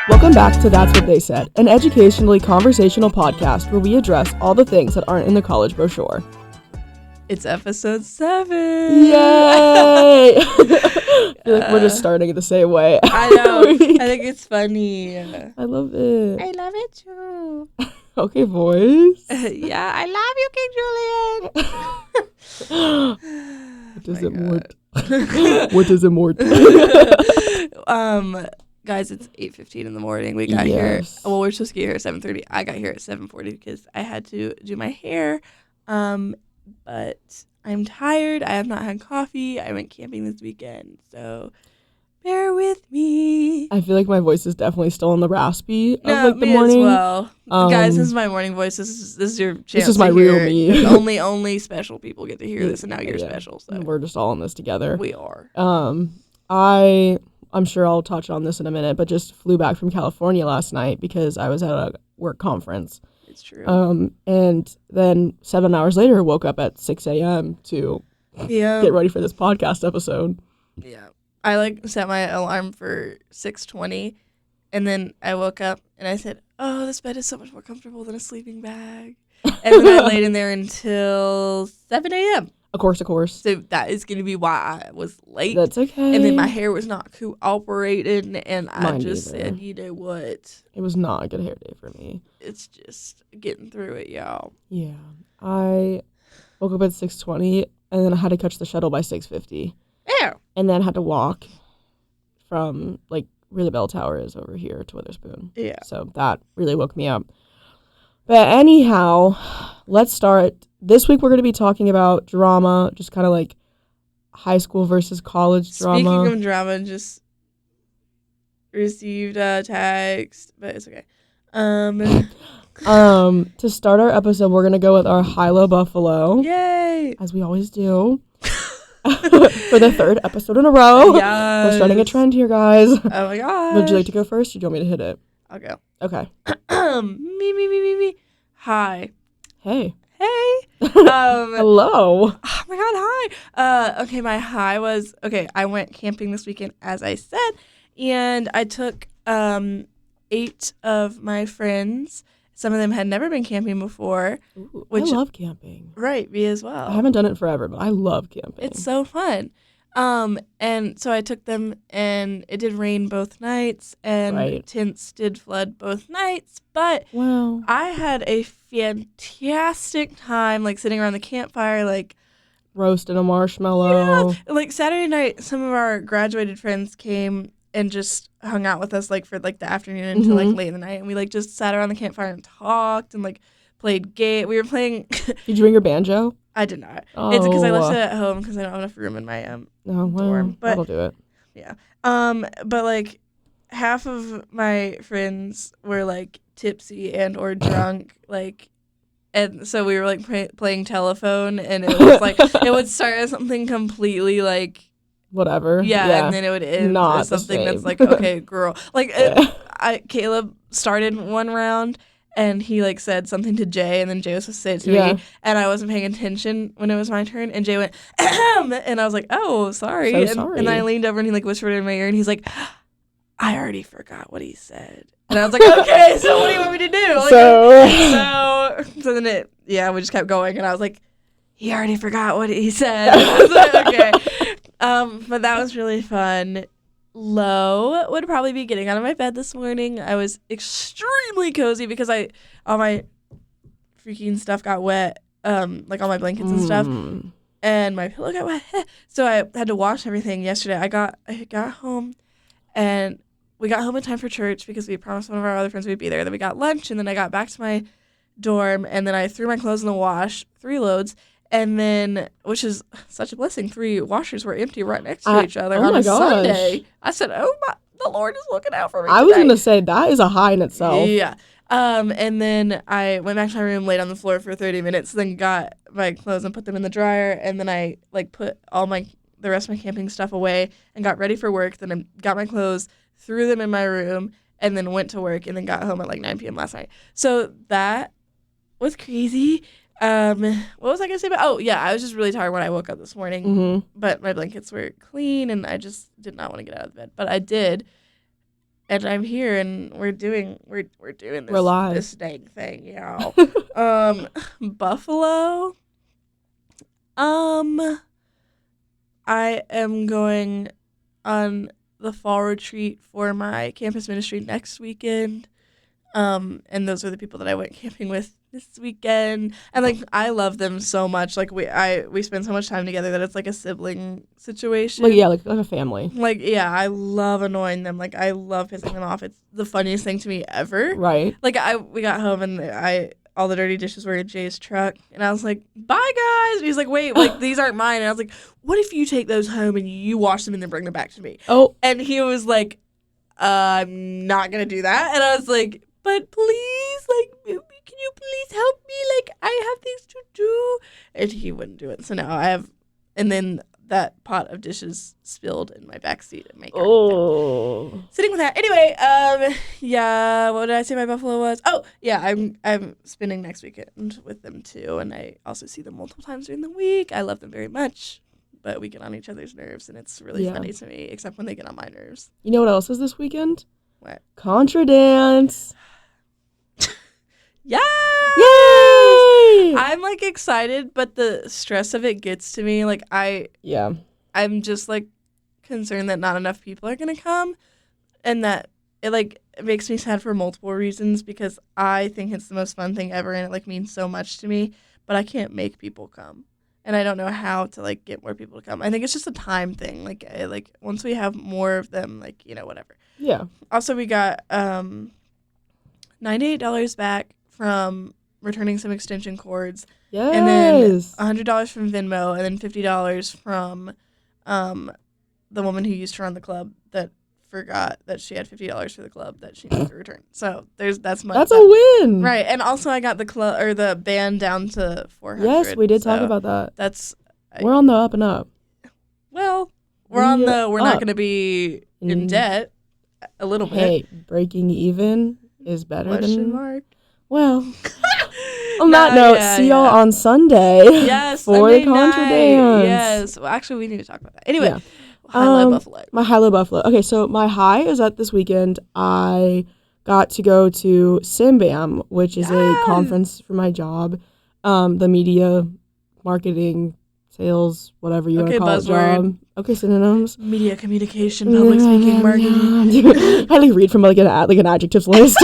Welcome back to That's What They Said, an educationally conversational podcast where we address all the things that aren't in the college brochure. It's episode 7. Yay! I feel like we're just starting it the same way. I know. I think it's funny. I love it. I love it too. Okay, voice. Yeah, I love you, King Julian. What does it want? What does it want? Guys, it's 8:15 in the morning. We got here. Well, we're supposed to get here at 7:30. I got here at 7:40 because I had to do my hair. But I'm tired. I have not had coffee. I went camping this weekend, so bear with me. I feel like my voice is definitely still in the raspy of like the me morning. As well. Guys, this is my morning voice. This is your chance. This is my real me. only special people get to hear this, and now you're special. So we're just all in this together. We are. I'm sure I'll touch on this in a minute, but just flew back from California last night because I was at a work conference. It's true. And then 7 hours later, woke up at 6 a.m. to get ready for this podcast episode. Yeah. I set my alarm for 6:20, and then I woke up and I said, oh, this bed is so much more comfortable than a sleeping bag. And then I laid in there until 7 a.m. Of course. So that is going to be why I was late. That's okay. And then my hair was not cooperating, and I just said, you know what? It was not a good hair day for me. It's just getting through it, y'all. Yeah. I woke up at 6:20, and then I had to catch the shuttle by 6:50. Yeah. And then had to walk from, where the bell tower is over here to Witherspoon. Yeah. So that really woke me up. But anyhow, let's start. This week we're going to be talking about drama, just kind of like high school versus college drama. Speaking of drama, just received a text, but it's okay. To start our episode, we're going to go with our High-Low Buffalo. Yay! As we always do. For the third episode in a row. Yes. We're starting a trend here, guys. Oh my god. Would you like to go first, or do you want me to hit it? I'll go. Okay. Me. Hi. Hey. Hello. Oh my god, hi. Okay, my high was, I went camping this weekend, as I said, and I took 8 of my friends. Some of them had never been camping before. Ooh, I love camping. Right, me as well. I haven't done it forever, but I love camping. It's so fun. And so I took them, and it did rain both nights, and tents did flood both nights, but I had a fantastic time, sitting around the campfire, roasting a marshmallow. Yeah, Saturday night, some of our graduated friends came and just hung out with us, for, the afternoon until, late in the night, and we, just sat around the campfire and talked and, played game. We were playing... Did you bring your banjo? I did not. Oh. It's because I left it at home because I don't have enough room in my dorm. But that'll do it. Yeah. But half of my friends were tipsy and or drunk, and so we were playing telephone, and it was it would start as something completely whatever. Yeah, and then it would end not as something that's okay, girl. Caleb started one round. And he, said something to Jay, and then Jay was supposed to say it to me, and I wasn't paying attention when it was my turn, and Jay went, ahem, and I was like, oh, sorry. So and, sorry. And I leaned over, and he, whispered in my ear, and he's like, I already forgot what he said. And I was like, okay, so what do you want me to do? So then we just kept going, and I was like, he already forgot what he said. I was like, okay. But that was really fun. Low would probably be getting out of my bed this morning. I was extremely cozy because all my freaking stuff got wet, all my blankets and stuff, and my pillow got wet. So I had to wash everything yesterday. I got home, and we got home in time for church because we promised one of our other friends we'd be there. Then we got lunch, and then I got back to my dorm, and then I threw my clothes in the wash, 3 loads. And then, which is such a blessing, 3 washers were empty right next to each other on a Sunday. I said, oh my, the Lord is looking out for me I was going to say, that is a high in itself. Yeah. And then I went back to my room, laid on the floor for 30 minutes, then got my clothes and put them in the dryer. And then I, put all the rest of my camping stuff away and got ready for work. Then I got my clothes, threw them in my room, and then went to work and then got home at 9 p.m. last night. So that was crazy. What was I going to say about? Oh, yeah, I was just really tired when I woke up this morning, but my blankets were clean and I just did not want to get out of bed. But I did. And I'm here, and we're doing this We're live. this dang thing, y'all. Buffalo. I am going on the fall retreat for my campus ministry next weekend. And those are the people that I went camping with this weekend. And like I love them so much. Like we spend so much time together that it's like a sibling situation. Like, yeah, like a family. Like, yeah, I love annoying them. Like, I love pissing them off. It's the funniest thing to me ever. Right. Like, we got home and all the dirty dishes were in Jay's truck. And I was like, bye, guys. And he's like, wait, like, these aren't mine. And I was like, what if you take those home and you wash them and then bring them back to me? Oh. And he was like, I'm not going to do that. And I was like, but please, like, can you please help me? Like, I have things to do. And he wouldn't do it. So now I have, and then that pot of dishes spilled in my backseat at my car. Oh. Sitting with that. Anyway, yeah, what did I say my Buffalo was? Oh, yeah, I'm spending next weekend with them too, and I also see them multiple times during the week. I love them very much, but we get on each other's nerves, and it's really funny to me, except when they get on my nerves. You know what else is this weekend? What? Contra dance. Yeah! Yay! I'm like excited, but the stress of it gets to me. Like I'm just like concerned that not enough people are gonna come, and that it makes me sad for multiple reasons because I think it's the most fun thing ever, and it like means so much to me. But I can't make people come, and I don't know how to like get more people to come. I think it's just a time thing. Like once we have more of them, like whatever. Yeah. Also, we got $98 back from returning some extension cords. Yes. And then $100 from Venmo, and then $50 from the woman who used to run the club that forgot that she had $50 for the club that she needed to return. So that's money. That's a win. Right. And also I got the band down to $400. Yes, we did talk about that. We're on the up and up. Well, we're not going to be in debt a little bit. Hey, breaking even is better Question than mark. Well, on that note, see y'all on Sunday. Yes, for Sunday the Contra night. dance. Yes. Well, actually, we need to talk about that. Anyway, high-low Buffalo. My high-low Buffalo. Okay, so my high is that this weekend I got to go to SimBam, which is a conference for my job, the media, marketing, sales, whatever you want to call it job. Okay, synonyms. Media, communication, public speaking, marketing. I read from an adjectives list.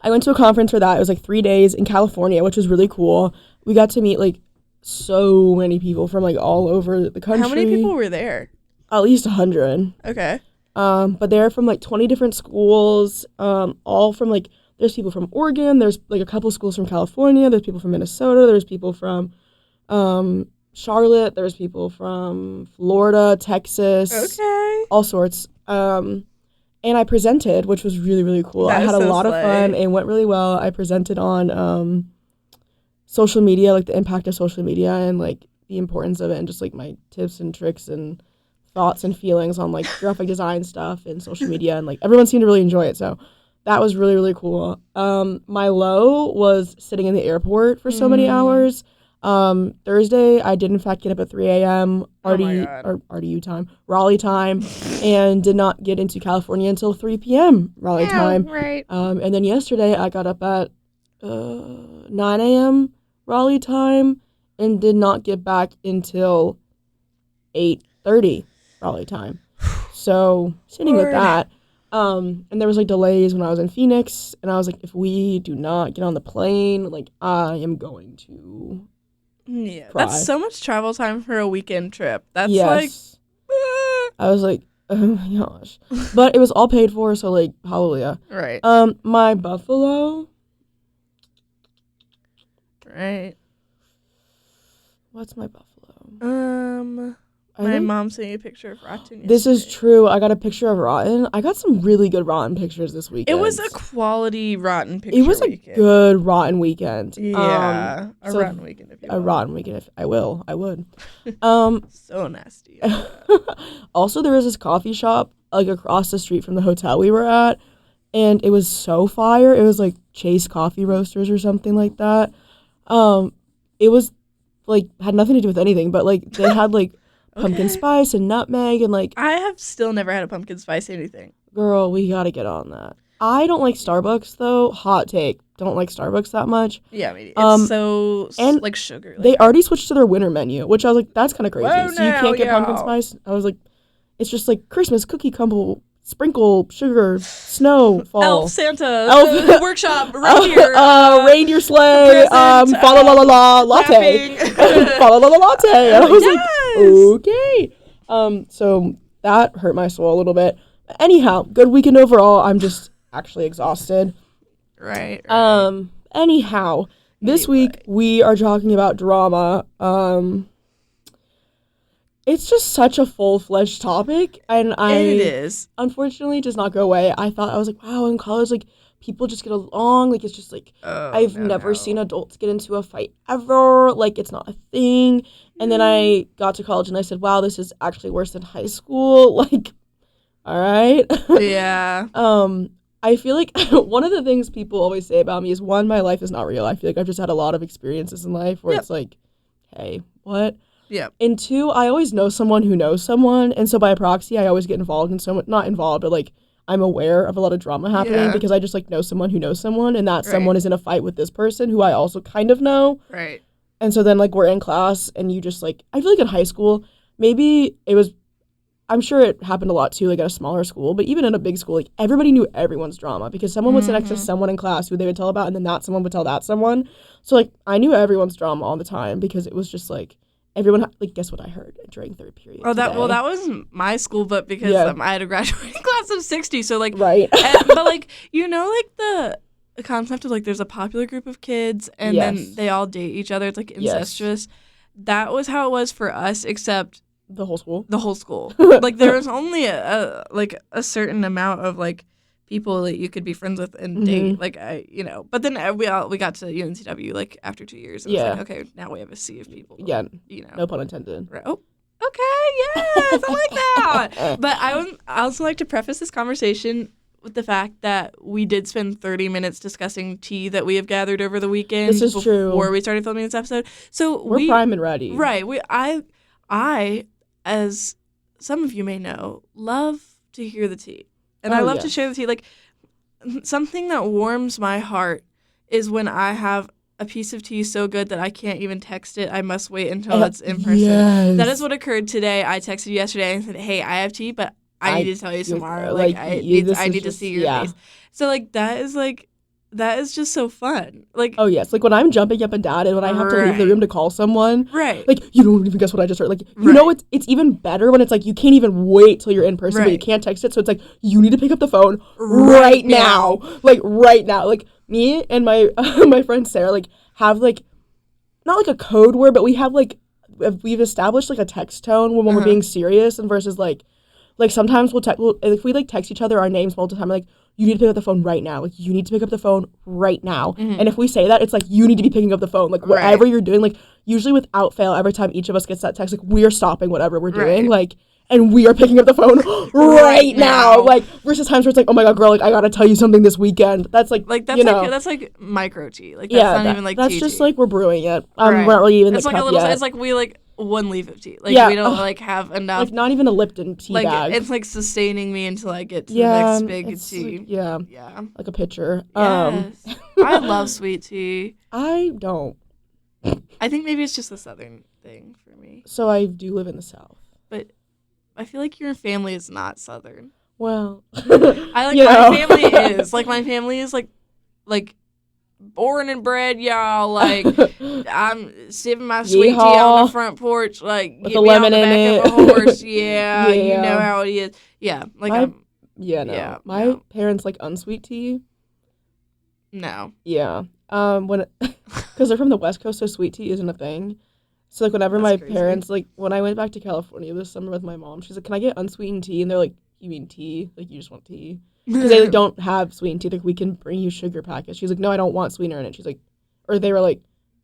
I went to a conference for that. It was 3 days in California, which was really cool. We got to meet so many people from all over the country. How many people were there? At least 100. Okay. But they're from 20 different schools, all from there's people from Oregon, there's a couple schools from California, there's people from Minnesota, there's people from Charlotte, there's people from Florida, Texas, all sorts. And I presented, which was really, really cool. I had a lot of fun. It went really well. I presented on social media, the impact of social media and the importance of it, and just my tips and tricks and thoughts and feelings on graphic design stuff and social media, and everyone seemed to really enjoy it. So that was really, really cool. My low was sitting in the airport for so many hours. Thursday, I did in fact get up at 3 a.m. Raleigh time, and did not get into California until 3 p.m. Raleigh time. Right. And then yesterday, I got up at 9 a.m. Raleigh time, and did not get back until 8:30 Raleigh time. So sitting with that. And there was delays when I was in Phoenix, and I was if we do not get on the plane, I am going to cry. That's so much travel time for a weekend trip. That's I was oh my gosh. But it was all paid for, so hallelujah. Right. My Buffalo. Right. What's my Buffalo? My mom sent me a picture of Rotten yesterday. This is true. I got a picture of Rotten. I got some really good Rotten pictures this weekend. It was a quality Rotten picture. It was weekend. A good Rotten weekend. Yeah, Rotten weekend if you will. A Rotten weekend if I would. So nasty. Also, there was this coffee shop across the street from the hotel we were at, and it was so fire. It was Chase Coffee Roasters or something like that. It was had nothing to do with anything, but they had pumpkin spice and nutmeg and like. I have still never had a pumpkin spice anything. Girl, we gotta get on that. I don't like Starbucks though. Hot take. Don't like Starbucks that much. Yeah, I mean, it's so and like sugar. Like, they already switched to their winter menu, which I was like, that's kind of crazy. Whoa, so you can't get pumpkin spice. I was like, it's just like Christmas cookie crumble, sprinkle, sugar, snow, fall. Elf Santa, workshop, reindeer, reindeer sleigh, fa la la la la latte, fa la la la latte. And I was like, okay. So that hurt my soul a little bit. Anyhow, good weekend overall. I'm just actually exhausted. Right. Anyhow, this week we are talking about drama. It's just such a full-fledged topic, and it is. Unfortunately, does not go away. I was like, wow, in college, like, people just get along. Like, it's just, like, I've never seen adults get into a fight ever. Like, it's not a thing. And then I got to college, and I said, wow, this is actually worse than high school. Like, all right. Yeah. I feel like one of the things people always say about me is, one, my life is not real. I feel like I've just had a lot of experiences in life where it's like, hey, what? Yeah. And two, I always know someone who knows someone, and so by proxy, I always get involved in not involved, but like I'm aware of a lot of drama happening because I just like know someone who knows someone, and that someone is in a fight with this person who I also kind of know. Right. And so then like we're in class, and you just like, I feel like in high school, maybe it was, I'm sure it happened a lot too, like at a smaller school, but even in a big school, like everybody knew everyone's drama because someone would sit next to someone in class who they would tell about, and then that someone would tell that someone. So like I knew everyone's drama all the time because it was just like, everyone, like, guess what I heard during third period today? That was my school, but because I had a graduating class of 60, so, like... Right. But, like, you know, like, the concept of, like, there's a popular group of kids, and then they all date each other. It's, like, incestuous. That was how it was for us, except... The whole school? The whole school. Like, there was only, a certain amount of, like, people that you could be friends with and date, like, but then we got to UNCW, like, after 2 years, and it's like, okay, now we have a sea of people. Yeah, no pun intended. Right. Oh, okay, yes, I like that. But I also like to preface this conversation with the fact that we did spend 30 minutes discussing tea that we have gathered over the weekend. This is true. Before we started filming this episode. So we're prime and ready. Right. I, as some of you may know, love to hear the tea. And I love to share the tea. Like, something that warms my heart is when I have a piece of tea so good that I can't even text it. I must wait until it's in person. Yes. That is what occurred today. I texted you yesterday and said, hey, I have tea, but I need to tell you tomorrow. Like, I need to see your face. So, like, that is just so fun. Like, oh yes, like when I'm jumping up and down and when I have to leave the room to call someone, like you don't even guess what I just heard. Like you know, it's even better when it's like you can't even wait till you're in person, but you can't text it. So it's like you need to pick up the phone right now, like right now. Like me and my my friend Sarah like have like not like a code word, but we have like we've established like a text tone when we're being serious and versus like sometimes if we like text each other our names multiple times, like you need to pick up the phone right now. Like you need to pick up the phone right now. And if we say that, it's like you need to be picking up the phone. Like whatever you're doing, like usually without fail, every time each of us gets that text, like we are stopping whatever we're doing, like, and we are picking up the phone right now. Like versus times where it's like, oh my god, girl, like I gotta tell you something this weekend. That's like that's that's like micro tea. Like that's not even like that's tea just tea. like we're brewing it. We're not really even it's like a little. It's like we like one leaf of tea. Like we don't like have enough. Like not even a Lipton tea bag. It's like sustaining me until I get to the next big tea. Like, yeah. Like a pitcher. Yes. I love sweet tea. I don't. I think maybe it's just a southern thing for me. So I do live in the South. But I feel like your family is not southern. Well, I like my family is. Like my family is like born and bred, y'all. Like I'm sipping my sweet tea on the front porch, like with get a me lemon on the back in it. of a horse. Yeah, you know how it is. Yeah, like my parents like unsweet tea. No. Yeah. When because they're from the West Coast, so sweet tea isn't a thing. So like whenever my parents like when I went back to California this summer with my mom, she's like, "Can I get unsweetened tea?" And they're like, "You mean tea? Like you just want tea?" Because they like, don't have sweetened tea. Like we can bring you sugar packets. She's like, "No, I don't want sweetener in it." She's like, or they were like,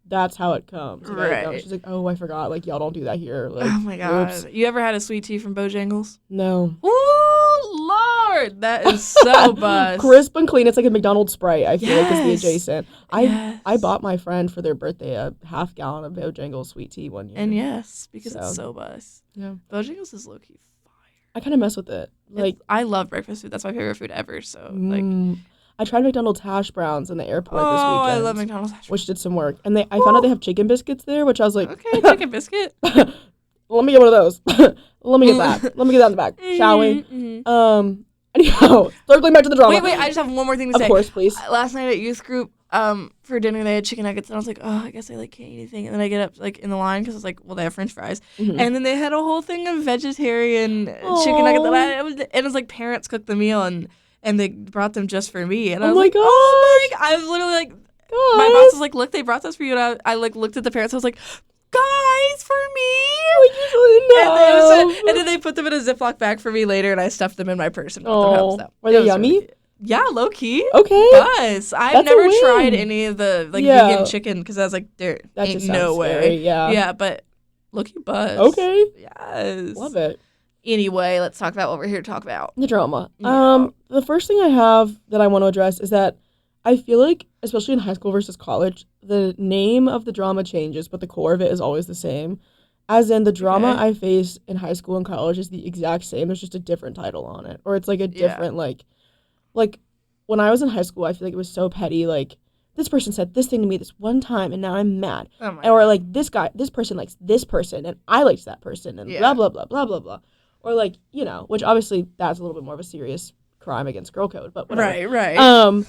"That's how it comes." Like, she's like, "Oh, I forgot. Like y'all don't do that here." Like, oh my god, oops. You ever had a sweet tea from Bojangles? No. Ooh, Lord. Lord, that is so bus. Crisp and clean. It's like a McDonald's Sprite, I feel like, is the adjacent. Yes. I bought my friend for their birthday a half gallon of Bojangles sweet tea one year. And yes, because it's so bus. Yeah. Bojangles is low-key fire. I kind of mess with it. Like, I love breakfast food. That's my favorite food ever. So, like... I tried McDonald's hash browns in the airport this weekend. Oh, I love McDonald's hash browns. Which did some work. And I found out they have chicken biscuits there, which I was like... Okay, chicken biscuit. Let me get one of those. Let me get that. Let me get that in the back. Shall we? Anyhow, circling back to the drama. Wait, I just have one more thing to say. Of course, please. Last night at youth group, for dinner, they had chicken nuggets, and I was like, oh, I guess I, like, can't eat anything. And then I get up, like, in the line, because I was like, well, they have french fries. And then they had a whole thing of vegetarian chicken nuggets. It was like, parents cooked the meal, and they brought them just for me. And I was like, God. oh my God. I was literally like, my boss was like, look, they brought this for you. And I like, looked at the parents. I was like, guys, for me. And then they put them in a Ziploc bag for me later, and I stuffed them in my purse and brought them home. So were they yummy? Really, yeah, low key. Okay. Buzz. I've never tried any of the vegan chicken because I was like, there ain't no way. Scary, yeah, but low key buzz. Okay. Yes. Love it. Anyway, let's talk about what we're here to talk about. The drama. Yeah. The first thing I have that I want to address is that I feel like, especially in high school versus college, the name of the drama changes, but the core of it is always the same. As in, the drama I face in high school and college is the exact same. There's just a different title on it. Or it's like a different, like, when I was in high school, I feel like it was so petty, like, this person said this thing to me this one time, and now I'm mad. Oh my or, like, this person likes this person, and I liked that person, and blah, blah, blah, blah, blah, blah. Or, like, you know, which obviously that's a little bit more of a serious crime against girl code, but whatever. Right.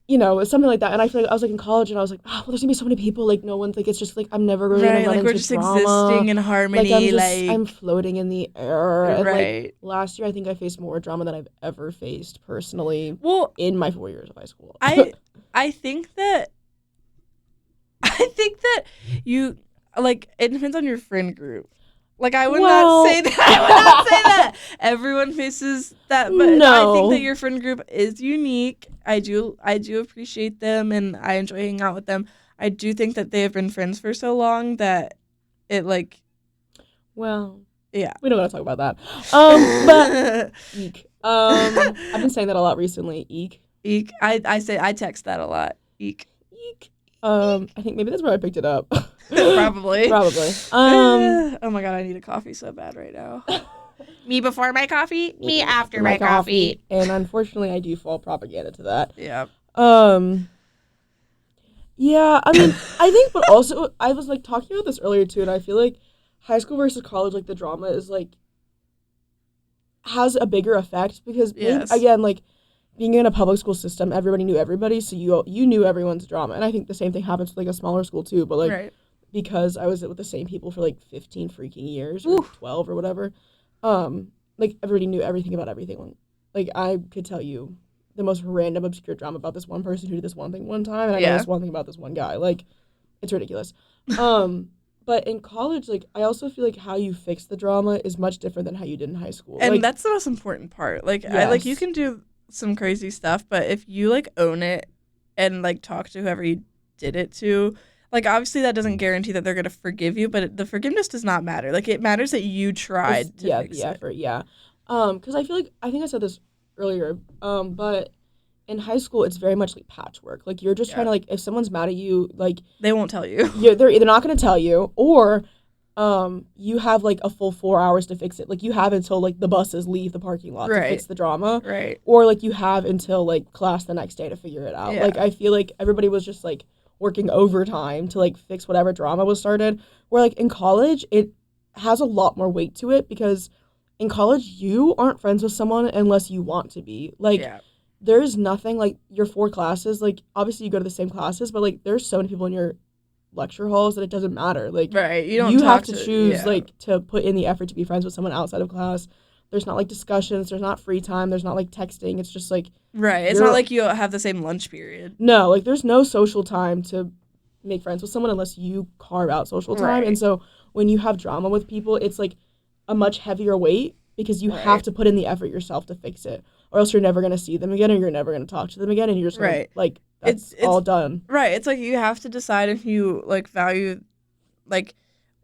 You know, something like that. And I feel like I was, like, in college, and I was like, oh, well, there's going to be so many people, like, no one's, like, it's just, like, I'm never really going to run into drama. We're just existing in harmony. I'm floating in the air. And, right. like, last year, I think I faced more drama than I've ever faced personally in my 4 years of high school. I think that you, like, it depends on your friend group. Like, I would not say that. Everyone faces that, but I think that your friend group is unique. I do appreciate them, and I enjoy hanging out with them. I do think that they have been friends for so long that it, like... Well... Yeah. We don't gotta talk about that. But... Eek. I've been saying that a lot recently. Eek. Eek. I text that a lot. Eek. Eek. I think maybe that's where I picked it up. Probably. Oh my God, I need a coffee so bad right now. Me before my coffee, me after my coffee. And unfortunately, I do fall propaganda to that. Yeah. Yeah, I mean, I think, but also, I was, like, talking about this earlier, too, and I feel like high school versus college, like, the drama is, like, has a bigger effect because, again, like, being in a public school system, everybody knew everybody, so you knew everyone's drama. And I think the same thing happens with, like, a smaller school, too, but, like, because I was with the same people for, like, 15 freaking years, or 12 or whatever, like, everybody knew everything about everything. Like, I could tell you the most random, obscure drama about this one person who did this one thing one time, and I know this one thing about this one guy. Like, it's ridiculous. But in college, like, I also feel like how you fix the drama is much different than how you did in high school. And like, that's the most important part. Like, you can do some crazy stuff, but if you, like, own it and, like, talk to whoever you did it to, like, obviously that doesn't guarantee that they're going to forgive you, but the forgiveness does not matter. Like, it matters that you tried to fix the it. effort, because I feel like, I think I said this earlier, but in high school, it's very much like patchwork. Like, you're just trying to, like, if someone's mad at you, like... They won't tell you. They're either not going to tell you, or you have, like, a full 4 hours to fix it. Like, you have until, like, the buses leave the parking lot to fix the drama. Right. Or, like, you have until, like, class the next day to figure it out. Yeah. Like, I feel like everybody was just, like, working overtime to, like, fix whatever drama was started. Where, like, in college, it has a lot more weight to it because in college, you aren't friends with someone unless you want to be. Like, there's nothing, like, your 4 classes, like, obviously you go to the same classes, but, like, there's so many people in your lecture halls that it doesn't matter. Like, you have to choose, like, to put in the effort to be friends with someone outside of class. There's not, like, discussions. There's not free time. There's not, like, texting. It's just, like... Right. It's not like you have the same lunch period. No, like, there's no social time to make friends with someone unless you carve out social time. Right. And so when you have drama with people, it's, like, a much heavier weight because you have to put in the effort yourself to fix it. Or else you're never going to see them again, or you're never going to talk to them again, and you're just going to, like, that's all done. Right. It's like you have to decide if you, like, value, like,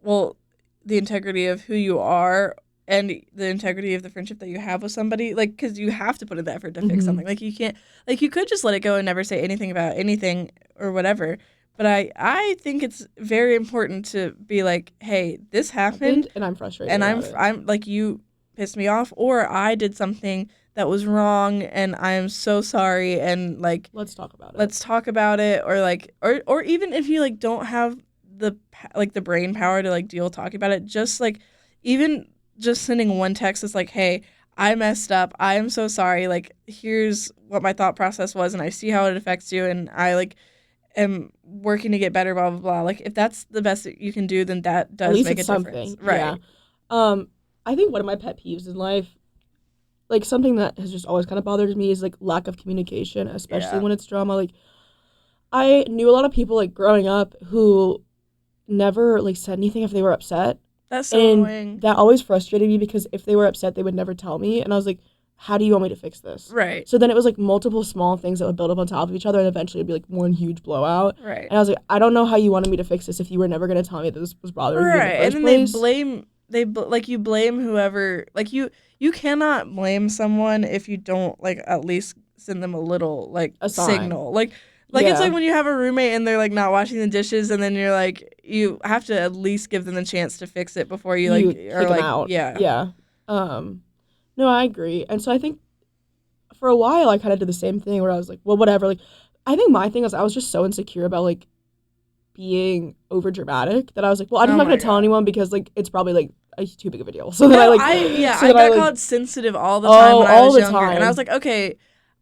well, the integrity of who you are and the integrity of the friendship that you have with somebody, like, because you have to put in the effort to fix something. Like, you can't, like, you could just let it go and never say anything about anything or whatever. But I think it's very important to be like, hey, this happened, and I'm frustrated. and about I'm like, you pissed me off, or I did something that was wrong, and I'm so sorry, and like, let's talk about it, or like, or even if you like don't have the brain power to like deal with talking about it, just like, even just sending one text that's like, hey, I messed up, I am so sorry, like, here's what my thought process was, and I see how it affects you, and I like am working to get better, blah blah blah. Like, if that's the best that you can do, then that does at least make it's a something. difference, right? Yeah. I think one of my pet peeves in life, like something that has just always kind of bothered me, is like lack of communication, especially when it's drama. Like, I knew a lot of people like growing up who never like said anything if they were upset. That's so annoying. That always frustrated me, because if they were upset, they would never tell me, and I was like, how do you want me to fix this? Right. So then it was like multiple small things that would build up on top of each other, and eventually it'd be like one huge blowout. Right. And I was like, I don't know how you wanted me to fix this if you were never going to tell me that this was bothering you in the first and then place. you blame whoever, like, you cannot blame someone if you don't like at least send them a little like a signal. Like it's like when you have a roommate and they're like not washing the dishes, and then you're like, you have to at least give them the chance to fix it before you like are like out. Yeah. No, I agree. And so I think for a while I kind of did the same thing where I was like, well, whatever. Like, I think my thing was I was just so insecure about like being over dramatic that I was like, well, I'm just not going to tell anyone, because like it's probably like too big of a deal. So then I got called sensitive all the time when I was younger. And I was like, okay.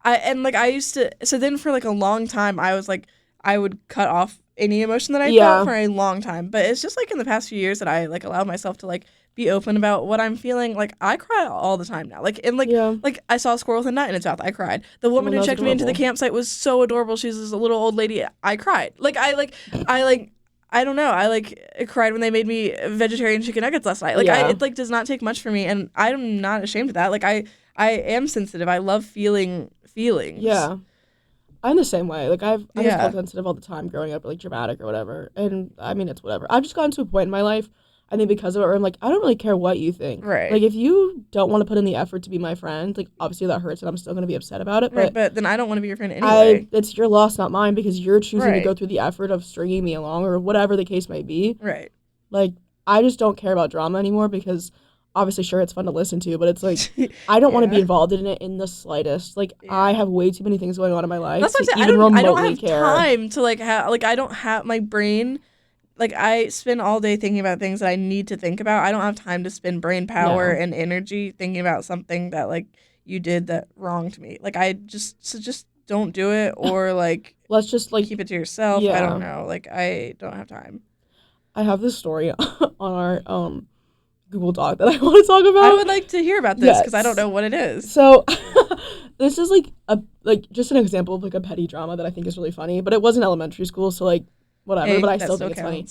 I used to, so then for like a long time I was like, I would cut off any emotion that I felt for a long time. But it's just like in the past few years that I like allowed myself to like be open about what I'm feeling. Like, I cry all the time now. Like, and like I saw a squirrel with a nut in its mouth, I cried. The woman who checked me into the campsite was so adorable. She's this little old lady. I cried. I don't know. I cried when they made me vegetarian chicken nuggets last night. Like, it like does not take much for me, and I'm not ashamed of that. Like, I am sensitive. I love feeling feelings. Yeah. I'm the same way. Like, I just felt sensitive all the time growing up, like dramatic or whatever. And I mean, it's whatever. I've just gotten to a point in my life, I think because of it, where I'm like, I don't really care what you think. Right. Like, if you don't want to put in the effort to be my friend, like, obviously that hurts and I'm still going to be upset about it. But then I don't want to be your friend anyway. It's your loss, not mine, because you're choosing to go through the effort of stringing me along or whatever the case may be. Right. Like, I just don't care about drama anymore, because obviously, sure, it's fun to listen to, but it's like, I don't want to be involved in it in the slightest. Like, I have way too many things going on in my life. That's what I'm saying. I don't have time to like have, like, I don't have my brain. Like, I spend all day thinking about things that I need to think about. I don't have time to spend brain power and energy thinking about something that, like, you did that wronged me. Like, I just don't do it, or, like, let's just, like, keep it to yourself. I don't know. Like, I don't have time. I have this story on our Google Doc that I want to talk about. I would like to hear about this, because I don't know what it is. So, this is, just an example of, like, a petty drama that I think is really funny, but it was in elementary school, so, like, whatever, but I still think it's funny.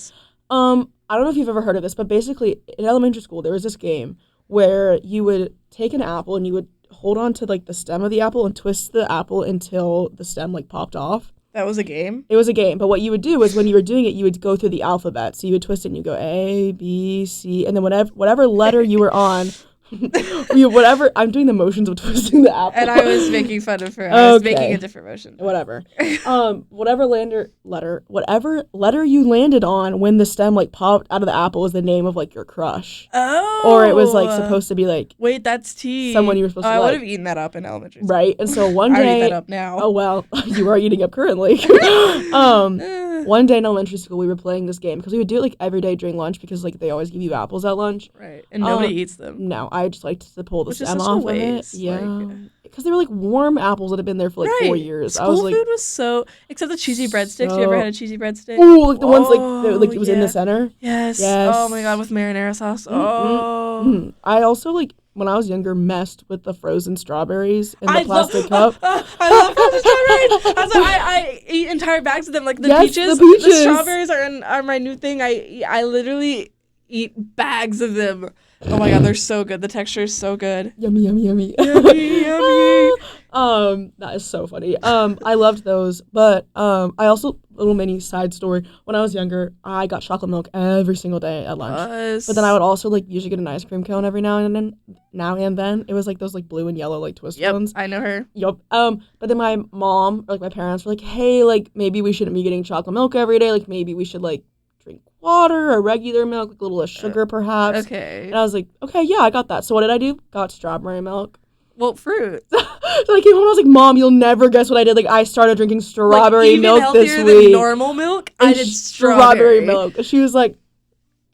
I don't know if you've ever heard of this, but basically in elementary school there was this game where you would take an apple and you would hold on to like the stem of the apple and twist the apple until the stem like popped off. That was a game? It was a game, but what you would do is when you were doing it, you would go through the alphabet. So you would twist it and you go A, B, C, and then whatever letter you were on, whatever, I'm doing the motions of twisting the apple. And I was making fun of her. I was making a different motion. Whatever. Whatever letter you landed on when the stem like popped out of the apple was the name of like your crush. Oh. Or it was like supposed to be like, wait, that's T. Someone you were supposed to like. I would have eaten that up in elementary school. Right. And so one day, I eat that up now. Oh well, you are eating up currently. One day in elementary school, we were playing this game because we would do it like every day during lunch because like they always give you apples at lunch. Right. And nobody eats them. No, I just liked to pull the Which stem off of it. Yeah. Because they were like warm apples that had been there for like 4 years. School food was so, except the cheesy breadsticks. You ever had a cheesy breadstick? Ooh, like the ones like it was in the center. Yes. Oh my god, with marinara sauce. Oh. Mm-hmm. I also like when I was younger messed with the frozen strawberries in the plastic cup. I love frozen strawberries. I eat entire bags of them. Like the peaches. The peaches. The strawberries are my new thing. I literally eat bags of them. Oh my god, they're so good. The texture is so good. Yummy, yummy, yummy. Yummy, yummy. That is so funny. I loved those, but I also, little mini side story, when I was younger, I got chocolate milk every single day at lunch. But then I would also like usually get an ice cream cone every now and then. It was like those like blue and yellow like twist ones. I know her. Yup. But then my mom or like my parents were like, hey, like maybe we shouldn't be getting chocolate milk every day. Like maybe we should like drink water or regular milk, like a little less sugar perhaps. Okay. And I was like, okay, yeah, I got that. So what did I do? Got strawberry milk. Well, fruit. So I came home and I was like, Mom, you'll never guess what I did. Like, I started drinking strawberry like, milk this week. Than normal milk? I did strawberry milk. She was like,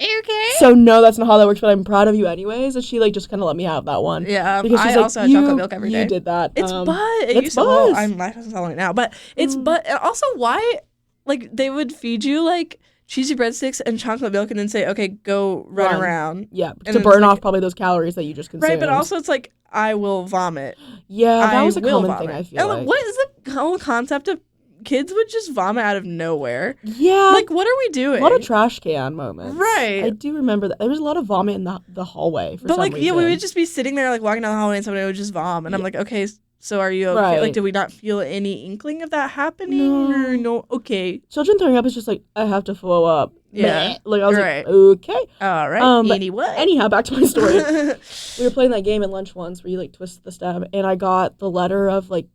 okay. So no, that's not how that works, but I'm proud of you anyways. And she like just kind of let me have that one. Yeah, because she's I also had chocolate milk every day. You did that. It's It's buzz. Well, I'm lactose intolerant now, but it's but also why like they would feed you like cheesy breadsticks and chocolate milk and then say, okay, go run around. Yeah, to burn off probably those calories that you just consumed. Right, but also it's like I will vomit. Yeah, that was a common thing, I feel like. What is the whole concept of kids would just vomit out of nowhere? Yeah. Like, what are we doing? A lot of trash can moments. Right. I do remember that. There was a lot of vomit in the hallway for some reason. Yeah, we would just be sitting there, like, walking down the hallway and somebody would just vom. And I'm like, okay, so are you okay? Right. Like, did we not feel any inkling of that happening? No. Or no? Okay. Children throwing up is just like, I have to throw up. Yeah. Like, I was like, okay. All right. Anyway. Anyhow, back to my story. We were playing that game at lunch once where you, like, twist the stem. And I got the letter of, like,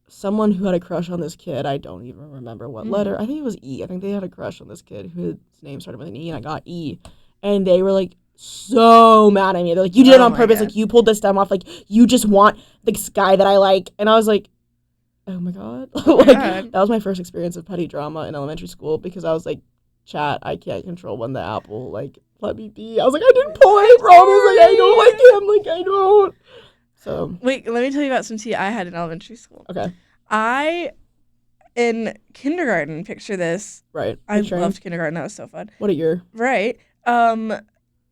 someone who had a crush on this kid. I don't even remember what letter. I think it was E. I think they had a crush on this kid whose name started with an E, and I got E. And they were, like, so mad at me. They're like, you did it on purpose. God. Like, you pulled the stem off. Like, you just want this guy that I like. And I was like, oh, my God. That was my first experience of petty drama in elementary school because I was like, chat, I can't control when the apple, like, let me be. I was like, I didn't pull it, I promise. Like, I don't like him. Like, I don't. So. Wait, let me tell you about some tea I had in elementary school. Okay. In kindergarten, picture this. Right. I loved kindergarten. That was so fun. What a year. Right.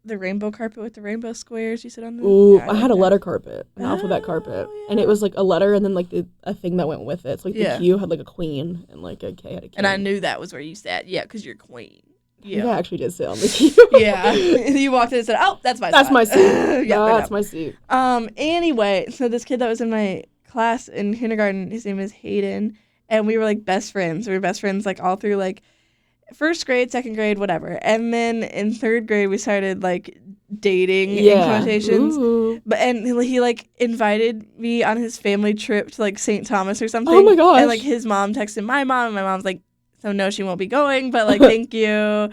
The rainbow carpet with the rainbow squares you sit on. Ooh, I had a letter carpet, an alphabet carpet. Yeah. And it was like a letter and then like a thing that went with it. So like the Q had like a queen and like a K had a K. And I knew that was where you sat. Yeah, because you're queen. Yeah. I actually did sit on the Q. Yeah. You walked in and said, oh, that's my spot. That's my seat. Yeah, that's my seat. Anyway, so this kid that was in my class in kindergarten, his name is Hayden, and we were like best friends. We were best friends like all through like first grade, second grade, whatever. And then in third grade, we started like dating in quotations. Ooh. And he like invited me on his family trip to like St. Thomas or something. Oh my gosh. And like his mom texted my mom, and my mom's like, so no, she won't be going, but like thank you.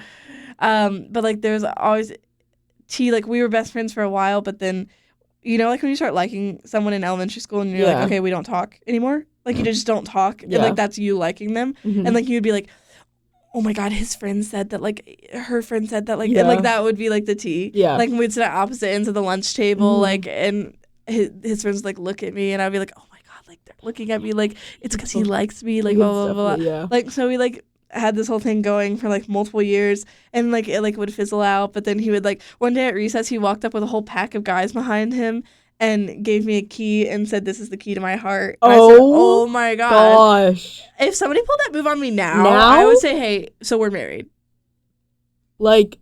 But like there's always like we were best friends for a while, but then you know, like when you start liking someone in elementary school and you're like, okay, we don't talk anymore. Like you just don't talk. And like that's you liking them. Mm-hmm. And like you'd be like, oh my God, his friend said that, like her friend said that, like and like that would be like the tea. Yeah. Like we'd sit at opposite ends of the lunch table, like and his friends would, like look at me and I'd be like, oh my God, like they're looking at me like it's because he likes me, like blah blah blah. Yeah. Like so we like had this whole thing going for like multiple years and like it like would fizzle out, but then he would like one day at recess he walked up with a whole pack of guys behind him and gave me a key and said, this is the key to my heart. And I said, oh my gosh. If somebody pulled that move on me now, I would say, hey, so we're married. Like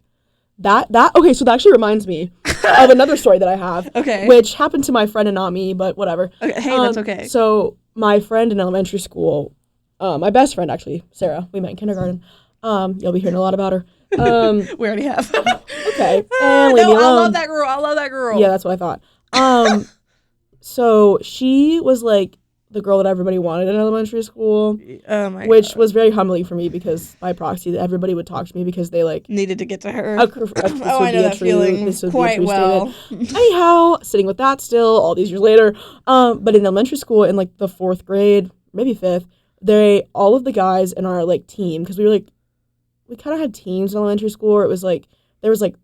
that okay, so that actually reminds me of another story that I have. Okay. Which happened to my friend and not me, but whatever. Okay. Hey, that's okay. So my friend in elementary school, my best friend actually, Sarah, we met in kindergarten. You'll be hearing a lot about her. We already have. Okay. And leave me alone. I love that girl. I love that girl. Yeah, that's what I thought. So she was like the girl that everybody wanted in elementary school, which was very humbling for me because by proxy everybody would talk to me because they like needed to get to her. I know that feeling quite well. Anyhow, sitting with that still all these years later, but in elementary school in like the 4th grade, maybe 5th, all of the guys in our like team, because we kind of had teams in elementary school where it was like there was like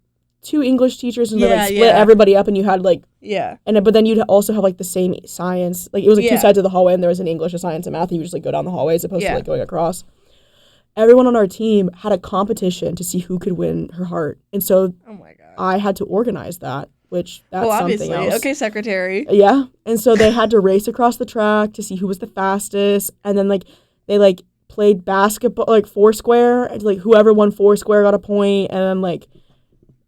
2 English teachers and they like split everybody up and you had like but then you'd also have like the same science, like it was like 2 sides of the hallway and there was an English, a science, and math, and you would just like go down the hallway as opposed to like going across. Everyone on our team had a competition to see who could win her heart, and so I had to organize that, which that's something else. Okay, secretary. Yeah, and so they had to race across the track to see who was the fastest, and then like they like played basketball like foursquare, and like whoever won foursquare got a point, and then like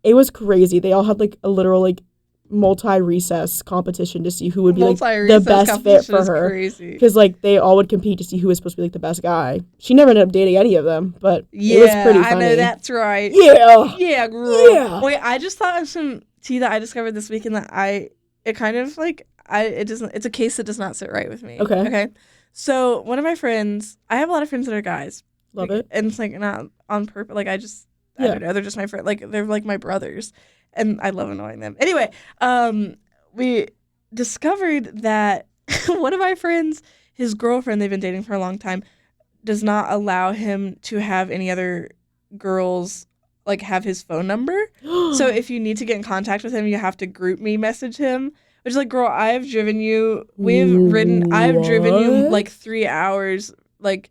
it was crazy. They all had like a literal like multi-recess competition to see who would be like the best fit for her. Because like they all would compete to see who was supposed to be like the best guy. She never ended up dating any of them, but it was pretty funny. I know that's right. Yeah, girl. Yeah. Wait, I just thought of some tea that I discovered this weekend that it kind of like it's a case that does not sit right with me. Okay. So one of my friends, I have a lot of friends that are guys. Love like, it. And it's like not on purpose. Like I don't know. They're just my friend. Like they're like my brothers, and I love annoying them. Anyway, we discovered that one of my friends, his girlfriend, they've been dating for a long time, does not allow him to have any other girls like have his phone number. So if you need to get in contact with him, you have to group me message him. Which is like, girl, I've driven you like 3 hours, like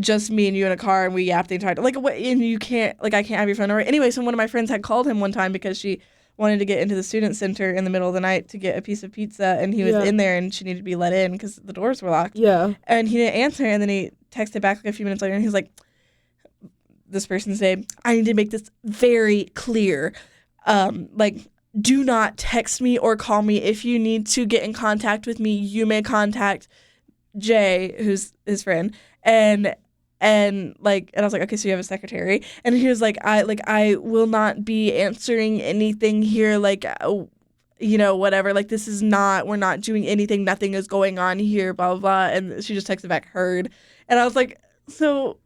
just me and you in a car, and we yapped the entire time. Like, what? And you can't, like, I can't have your phone number. Anyway, so one of my friends had called him one time because she wanted to get into the student center in the middle of the night to get a piece of pizza, and he was in there, and she needed to be let in because the doors were locked. Yeah. And he didn't answer, and then he texted back like a few minutes later, and he's like, this person's name, I need to make this very clear. Like, do not text me or call me. If you need to get in contact with me, you may contact Jay, who's his friend. And I was like, okay, so you have a secretary? And he was like, I will not be answering anything here, like, whatever. Like, we're not doing anything. Nothing is going on here, blah, blah, blah. And she just texted back, heard. And I was like, so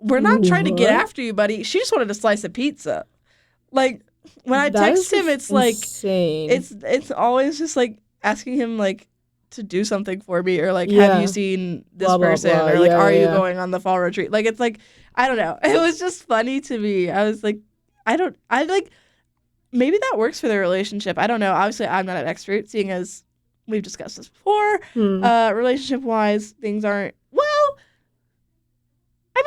we're not trying to get after you, buddy. She just wanted a slice of pizza. Like, when I text him, it's insane. Like, it's always just like asking him like to do something for me, or like, have you seen this person, blah, blah. Or like, are you going on the fall retreat? Like, it's like, I don't know. It was just funny to me. I was like, maybe that works for their relationship. I don't know. Obviously, I'm not an expert, seeing as we've discussed this before. Relationship wise, things aren't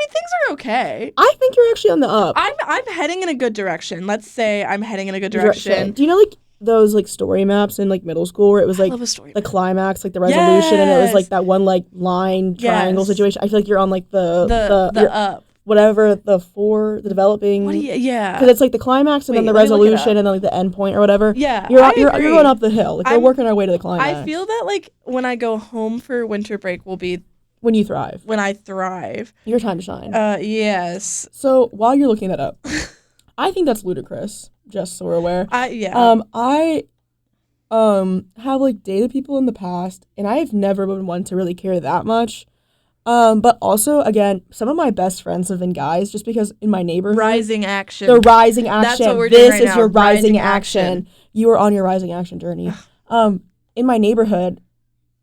things are okay. I think you're actually on the up. I'm heading in a good direction. Let's say I'm heading in a good direction. Do you know like those like story maps in like middle school where it was like the climax, like the resolution, and it was like that one like line triangle situation? I feel like you're on like the up. Whatever the developing. Because it's like the climax and then the resolution and then like the end point or whatever. Yeah, you're going up the hill. Like we're working our way to the climax. I feel that like when I go home for winter break will be when you thrive. When I thrive. Your time to shine. Yes. So while you're looking that up, I think that's ludicrous. Just so we're aware. I have like dated people in the past, and I've never been one to really care that much. But also, again, some of my best friends have been guys, just because in my neighborhood, rising action. The rising action. That's what we're doing right now. This is your rising action. You are on your rising action journey. In my neighborhood,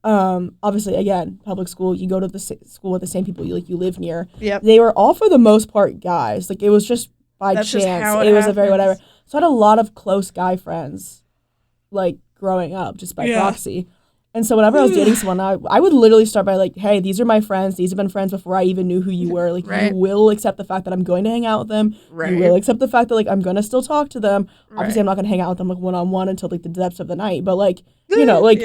obviously, again, public school, you go to the school with the same people you live near. Yep. They were all for the most part guys. Like, it was just by chance. Just how it was a very whatever. So I had a lot of close guy friends, like, growing up, just by proxy. And so whenever I was dating someone, I would literally start by like, hey, these are my friends. These have been friends before I even knew who you were. Like, you will accept the fact that I'm going to hang out with them. You will accept the fact that, like, I'm going to still talk to them. Obviously, I'm not going to hang out with them, like, one-on-one until, like, the depths of the night. But, like, you know, like,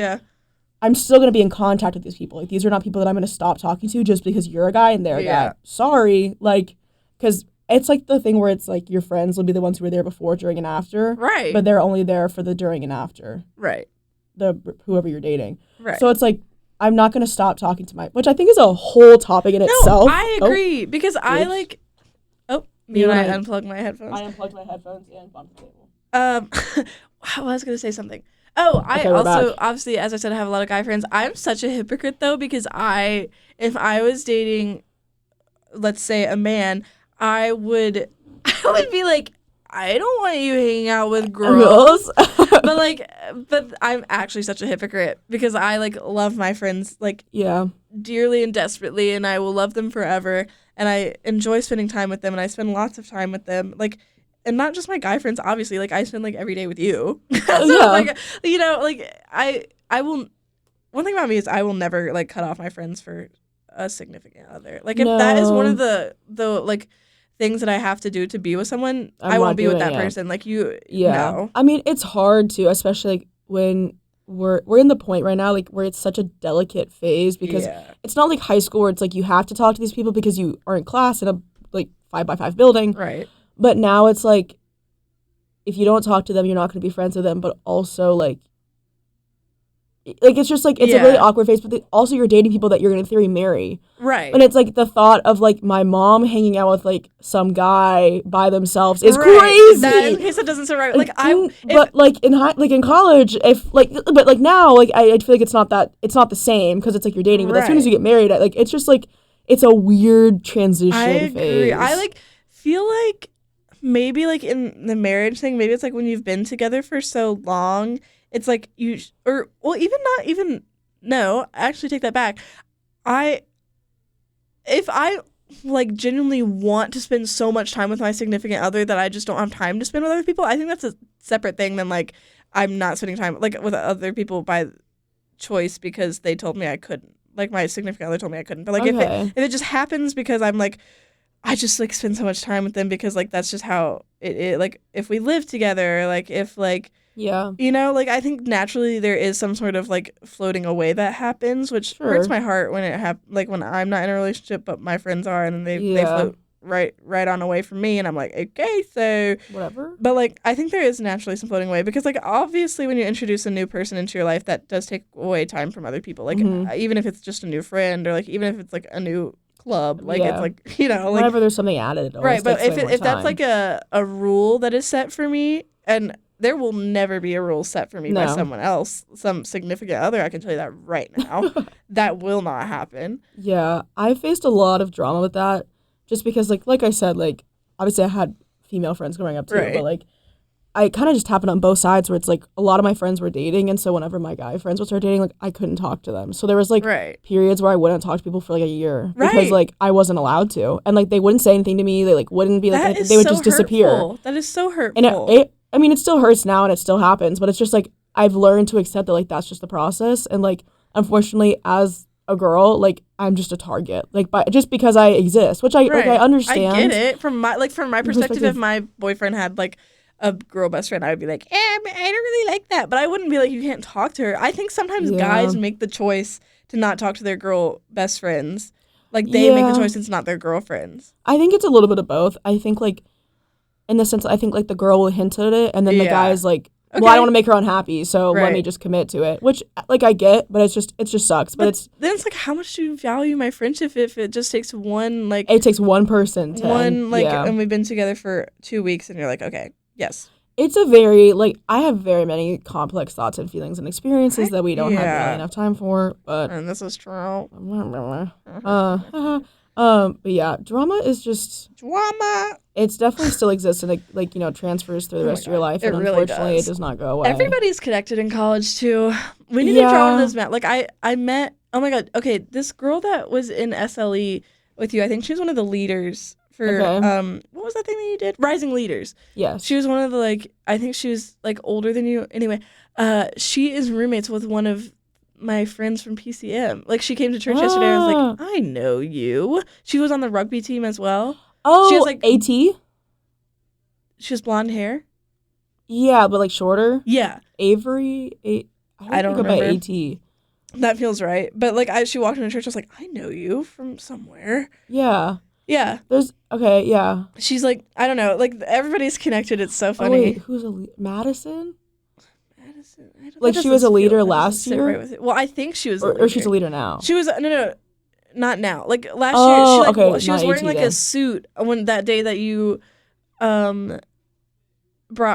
I'm still going to be in contact with these people. Like, these are not people that I'm going to stop talking to just because you're a guy and they're a guy. Sorry. Like, because it's, like, the thing where it's, like, your friends will be the ones who were there before, during, and after. Right. But they're only there for the during and after. Right. Whoever you're dating. Right. So it's like, I'm not going to stop talking to which I think is a whole topic in itself. No, I agree. Because I like, when I unplug my headphones. I unplugged my headphones and bumped the table. I was going to say something. Oh, I also, obviously, as I said, I have a lot of guy friends. I'm such a hypocrite, though, because if I was dating, let's say, a man, I would be like, I don't want you hanging out with girls. but I'm actually such a hypocrite because I, like, love my friends, like, dearly and desperately, and I will love them forever, and I enjoy spending time with them, and I spend lots of time with them, like, and not just my guy friends, obviously, like, I spend, like, every day with you. Like, you know, like, I will, one thing about me is I will never, like, cut off my friends for a significant other. Like, if that is one of the like, things that I have to do to be with someone, I won't be with that person. Like, no. I mean, it's hard to, especially, like, when we're in the point right now, like, where it's such a delicate phase, because it's not like high school where it's like you have to talk to these people because you are in class in a, like, 5x5 building. Right. But now it's like, if you don't talk to them, you're not going to be friends with them. But also, like it's just like, it's a really awkward phase. But also, you're dating people that you're going to, in theory, marry. Right. And it's like the thought of like my mom hanging out with like some guy by themselves is crazy. That, in case it doesn't sound right. Like but like in college, if like, but like now, like I feel like it's not the same because it's like you're dating. But as soon as you get married, like it's just like it's a weird transition phase. I agree. I like feel like maybe like in the marriage thing, maybe it's like when you've been together for so long, it's like actually take that back. If I like genuinely want to spend so much time with my significant other that I just don't have time to spend with other people, I think that's a separate thing than like I'm not spending time like with other people by choice because they told me I couldn't. Like my significant other told me I couldn't. But like if it just happens because I'm like I just like spend so much time with them because like that's just how it like if we live together, like if like you know, like I think naturally there is some sort of like floating away that happens, which hurts my heart when it like when I'm not in a relationship but my friends are and they float right on away from me and I'm like, okay, so whatever. But like I think there is naturally some floating away because like obviously when you introduce a new person into your life that does take away time from other people. Like even if it's just a new friend or like even if it's like a new club, like it's like, you know, like whenever there's something added, right? But if that's like a rule that is set for me, and there will never be a rule set for me by someone else, some significant other, I can tell you that right now. That will not happen. Yeah, I faced a lot of drama with that, just because like I said, like obviously I had female friends growing up too, but like I kind of just happened on both sides where it's like a lot of my friends were dating, and so whenever my guy friends would start dating, like I couldn't talk to them. So there was like periods where I wouldn't talk to people for like a year because like I wasn't allowed to, and like they wouldn't say anything to me. They like wouldn't be like they would just disappear. That is so hurtful. And I mean, it still hurts now and it still happens, but it's just like I've learned to accept that like that's just the process, and like unfortunately as a girl, like I'm just a target, like just because I exist, which I like I understand. I get it from my perspective. If my boyfriend had like a girl best friend, I would be like, I don't really like that, but I wouldn't be like, you can't talk to her. I think sometimes guys make the choice to not talk to their girl best friends, like they make the choice it's not their girlfriends. I think it's a little bit of both. I think like in the sense, I think like the girl will hint at it, and then the guy's like, well, I don't want to make her unhappy, so let me just commit to it. Which like I get, but it just sucks. But then it's like, how much do you value my friendship if it just takes one like it takes one person to and we've been together for 2 weeks and you're like, okay, yes. It's a very like I have very many complex thoughts and feelings and experiences that we don't have really enough time for. But and this is true. But yeah, drama is just drama. It's definitely still exists and like you know transfers through the rest of your life, and unfortunately it does not go away. Everybody's connected in college too. We need to draw on those maps. Like I met, oh my god, okay, this girl that was in SLE with you, I think she was one of the leaders for what was that thing that you did? Rising Leaders. Yes. She was one of the like I think she was like older than you. Anyway, she is roommates with one of my friends from PCM. Like she came to church yesterday and I was like, I know you. She was on the rugby team as well. Oh, she was like AT? She has blonde hair. Yeah, but like shorter. Yeah. Avery. I don't remember. AT. That feels right. But like she walked into church, I was like, I know you from somewhere. Yeah. Yeah. Yeah. She's like, I don't know, like everybody's connected. It's so funny. Wait, who's Madison? Like she was a leader last year? Well, I think she was a leader. Or she's a leader now. She was no, not now. Like last year, she was wearing like a suit when that day that you brought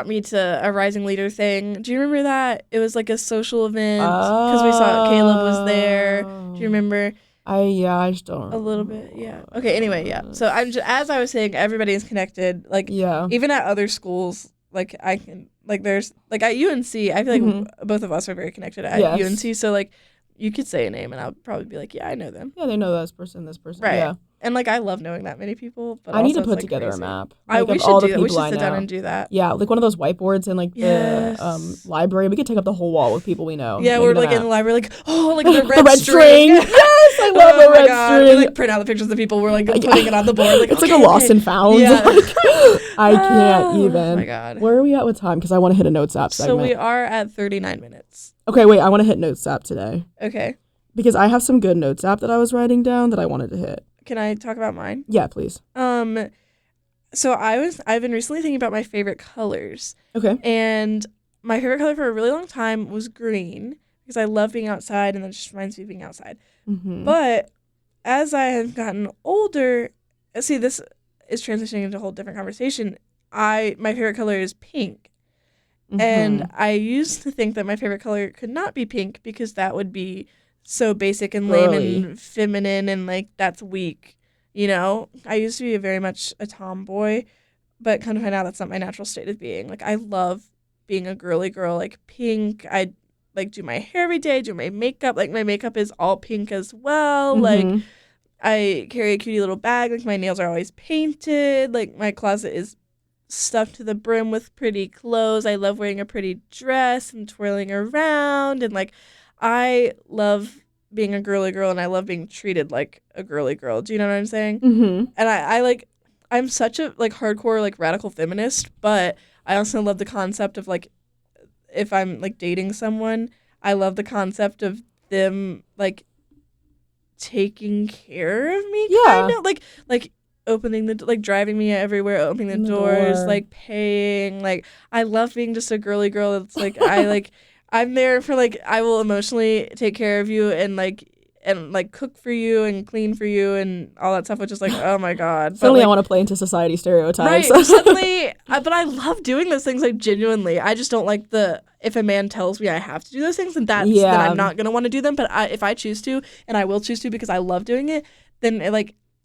me to a Rising Leader thing. Do you remember that? It was like a social event because we saw Caleb was there. Do you remember? I just don't. A little bit, yeah. Okay, anyway, yeah. So I'm just, as I was saying, everybody is connected. Like, even at other schools, like I can, like there's, like at UNC, I feel like both of us are very connected at UNC. So like, you could say a name and I'll probably be like, yeah, I know them. Yeah, they know this person. Right. Yeah. And like, I love knowing that many people. But I need to put together a map. Like, we should do that. We should sit down and do that. Yeah, like one of those whiteboards in like the library. We could take up the whole wall with people we know. Yeah, we're like in the library, like, oh, like the red string. Yes, I love the red string. We like print out the pictures of the people. We're like putting it on the board. Like, it's like a lost and found. Yeah. I can't even. Oh my god. Where are we at with time? Because I want to hit a notes app segment. So we are at 39 minutes. Okay, wait. I want to hit notes app today. Okay. Because I have some good notes app that I was writing down that I wanted to hit. Can I talk about mine? Yeah, please. So I've been recently thinking about my favorite colors. Okay. And my favorite color for a really long time was green because I love being outside and that just reminds me of being outside. Mm-hmm. But as I have gotten older, see, this is transitioning into a whole different conversation. My favorite color is pink. And I used to think that my favorite color could not be pink because that would be so basic and lame and feminine and like that's weak. You know, I used to be very much a tomboy, but kind of find out that's not my natural state of being. Like I love being a girly girl, like pink. I like do my hair every day, do my makeup. Like my makeup is all pink as well. Like I carry a cutie little bag. Like my nails are always painted. Like my closet is stuffed to the brim with pretty clothes. I love wearing a pretty dress and twirling around. And like I love being a girly girl and I love being treated like a girly girl. Do you know what I'm saying? And I like I'm such a like hardcore like radical feminist, but I also love the concept of like if I'm like dating someone, I love the concept of them like taking care of me kind of like opening the like driving me everywhere, opening the doors, like paying. Like I love being just a girly girl. It's like I like I'm there for like I will emotionally take care of you and like cook for you and clean for you and all that stuff, which is like, oh my god. Suddenly like, I want to play into society stereotypes. Right. Suddenly, but I love doing those things like genuinely. I just don't like if a man tells me I have to do those things, then then I'm not gonna want to do them. But if I choose to, and I will choose to because I love doing it, then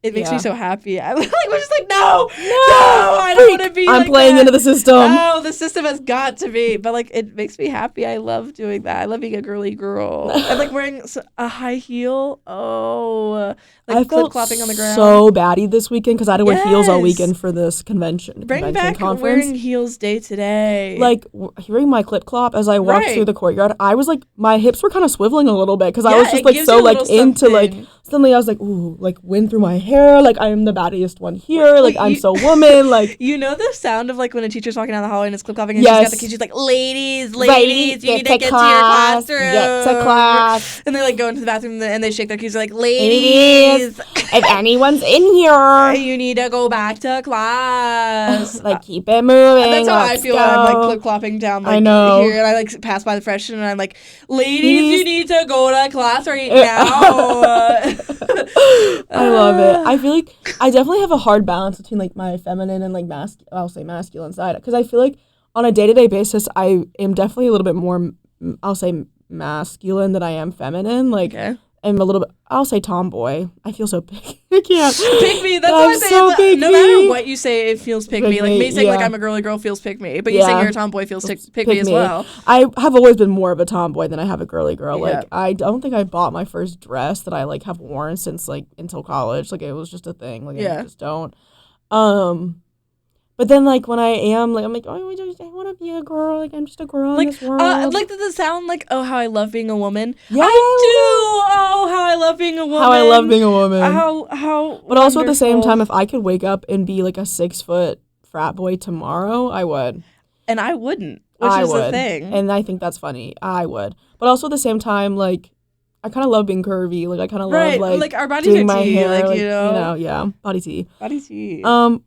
it makes me so happy. I was just like, no, I don't want to be I'm like playing that. into the system. No, the system has got to be. But like, it makes me happy. I love doing that. I love being a girly girl. And like wearing a high heel. Oh, like I felt clip-clopping on the ground. so baddie this weekend because I had to wear heels all weekend for this convention back conference. Wearing heels day to day. Like hearing my clip clop as I walked through the courtyard, I was like, my hips were kind of swiveling a little bit because I was just like so like into something. Like suddenly I was like, ooh, like wind through my hair, like I am the baddiest one here, like I'm so woman, like you know the sound of like when a teacher's walking down the hallway and it's clip clopping and she's got the key, she's like, ladies, you need to get to your classroom, get to class, and they like go into the bathroom and they shake their keys, they're like, ladies, if anyone's in here, you need to go back to class. Like keep it moving. That's how I feel when I'm like clip clopping down like here, and I like pass by the freshman and I'm like, ladies, you need to go to class right now. I love it. I feel like I definitely have a hard balance between like my feminine and like I'll say masculine side, because I feel like on a day-to-day basis I am definitely a little bit more I'll say masculine than I am feminine. Like I'm a little bit, I'll say tomboy. I feel so picky. I can't. Pick me. That's what I say. So no matter what you say, it feels pick me. Like me saying like I'm a girly girl feels pick me, but you saying you're a tomboy feels pick me as well. I have always been more of a tomboy than I have a girly girl. Like I don't think I bought my first dress that I like have worn since like until college. Like it was just a thing. Like I just don't. But then, like, when I am, like, I'm like, oh, I want to be a girl. Like, I'm just a girl in this world. Like, does it sound like, oh, how I love being a woman? Yeah. I do. Oh, how I love being a woman. How I love being a woman. How But wonderful. also at the same time, if I could wake up and be, like, a 6-foot frat boy tomorrow, I would. And I wouldn't, which is the thing. And I think that's funny. I would. But also at the same time, like, I kind of love being curvy. Like I kind of love like our bodies doing are my tea, hair, like, you know, yeah, body tea. Body tea. I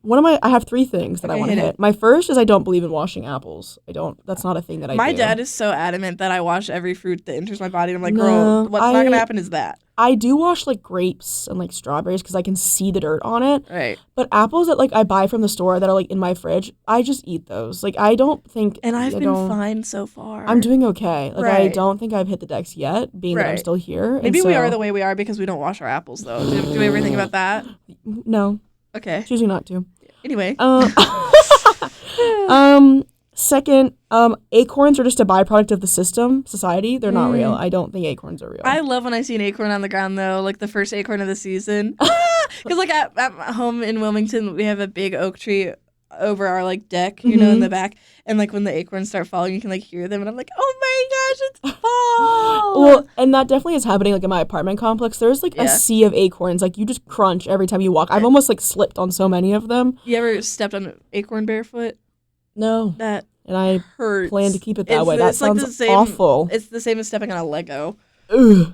have 3 things that I want to hit. My first is I don't believe in washing apples. That's not a thing that I do. My dad is so adamant that I wash every fruit that enters my body. And I'm like, girl, what's not gonna happen is that. I do wash like grapes and like strawberries because I can see the dirt on it. Right. But apples that like I buy from the store that are like in my fridge, I just eat those. Like I don't think. And I've been fine so far. I'm doing okay. Like I don't think I've hit the decks yet, being that I'm still here. Maybe we are the way we are because we don't wash our apples though. Do we ever think about that? No. Okay. Choosing not to. Anyway. Second, acorns are just a byproduct of the society. They're not real. I don't think acorns are real. I love when I see an acorn on the ground, though, like the first acorn of the season. Because, like, at home in Wilmington, we have a big oak tree over our, like, deck, you know, in the back. And, like, when the acorns start falling, you can, like, hear them. And I'm like, oh, my gosh, it's fall. Well, and that definitely is happening, like, in my apartment complex. There's, like, a sea of acorns. Like, you just crunch every time you walk. I've almost, like, slipped on so many of them. You ever stepped on an acorn barefoot? No. That and I hurts. plan to keep it that way. That sounds awful. It's the same as stepping on a Lego. Ugh.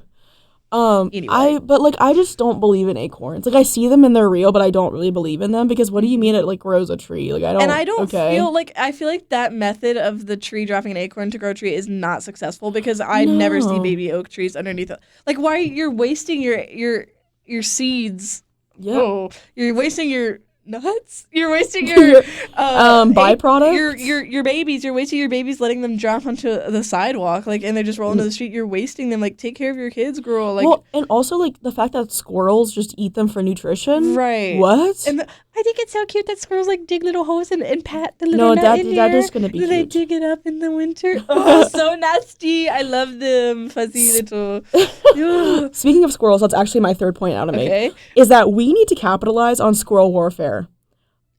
Anyway. I just don't believe in acorns. Like, I see them and they're real, but I don't really believe in them because what do you mean it like grows a tree? Like, I don't feel like that method of the tree dropping an acorn to grow a tree is not successful because I never see baby oak trees underneath it. Like, why you're wasting your seeds? Yeah. Oh, you're wasting your nuts. You're wasting your byproducts. Your babies. You're wasting your babies, letting them drop onto the sidewalk, like, and they just roll into the street. You're wasting them. Like, take care of your kids, girl. Like, well, and also like the fact that squirrels just eat them for nutrition. Right. What? And I think it's so cute that squirrels like dig little holes and pat the little nut in there. That is gonna be cute. They dig it up in the winter. Oh, so nasty. I love them, fuzzy little. Speaking of squirrels, that's actually my third point out of Okay. me. Is that we need to capitalize on squirrel warfare.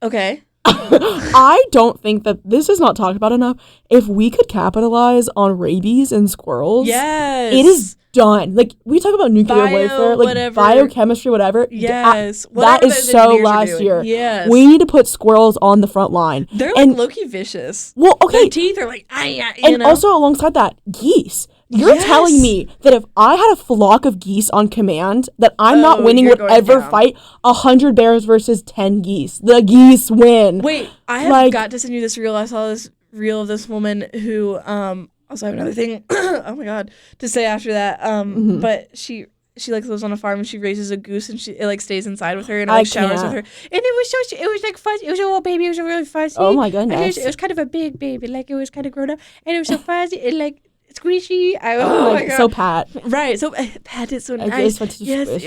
Okay. I don't think that this is not talked about enough. If we could capitalize on rabies in squirrels, yes, it is done. Like, we talk about nuclear warfare, like whatever. Biochemistry, whatever. Yes, that is so last year. Yes, we need to put squirrels on the front line. They're like low-key vicious. Well, okay, their teeth are like, and also alongside that, geese. You're telling me that if I had a flock of geese on command, that I'm not winning whatever fight, 100 bears versus 10 geese. The geese win. Wait, I have got to send you this reel. I saw this reel of this woman who, also have another thing, oh my God, to say after that. But she like lives on a farm and she raises a goose and it like stays inside with her and like showers with her. And it was like fuzzy. It was a little baby. It was really fuzzy. Oh my goodness. It was kind of a big baby. Like, it was kind of grown up and it was so fuzzy and like squishy. Oh my God. So Pat. Right. So Pat is so nice. Yes.